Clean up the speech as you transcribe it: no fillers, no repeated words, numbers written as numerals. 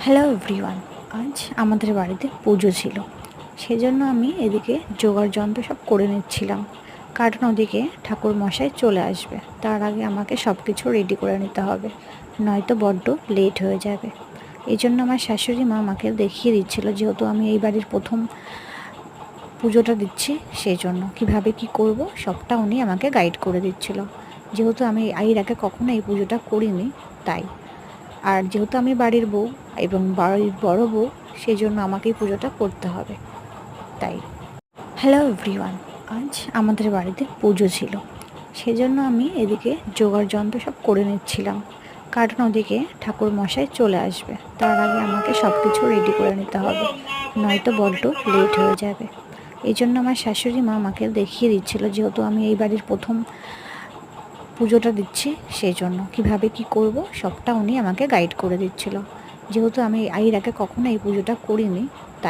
Hello everyone. আজ আমাদের বাড়িতে পুজো ছিল, সেজন্য আমি এদিকে জোগাড় যন্ত্র সব করে নিচ্ছিলাম, কারণ ওদিকে ঠাকুর মশাই চলে আসবে। তার আগে আমাকে সব কিছু রেডি করে নিতে হবে, নয়তো বড্ড লেট হয়ে যাবে। এই জন্য আমার শাশুড়ি মা আমাকে দেখিয়ে দিচ্ছিল, যেহেতু আমি এই বাড়ির প্রথম পুজোটা দিচ্ছি, সেই জন্য কীভাবে কী করব সবটা উনি আমাকে গাইড করে দিচ্ছিল। যেহেতু আমি এর আগে কখনো এই পুজোটা করিনি, তাই। আর যেহেতু আমি বাড়ির বউ এবং বাড়ির বড় বউ, সেই জন্য আমাকেই পুজোটা করতে হবে, তাই। Hello everyone. আজ আমাদের বাড়িতে পুজো ছিল, সেজন্য আমি এদিকে জোগাড় যন্ত্র সব করে নিচ্ছিলাম, কারণ ওদিকে ঠাকুর মশাই চলে আসবে। তার আগে আমাকে সব কিছু রেডি করে নিতে হবে, নয়তো বড্ড লেট হয়ে যাবে। এই জন্য আমার শাশুড়ি মা আমাকে দেখিয়ে দিচ্ছিল, যেহেতু আমি এই বাড়ির প্রথম পুজোটা দিচ্ছি, সেই জন্য কীভাবে কী করব সবটা উনি আমাকে গাইড করে দিচ্ছিল। যেহেতু আমি এর আগে কখনো এই পুজোটা করিনি, তাই।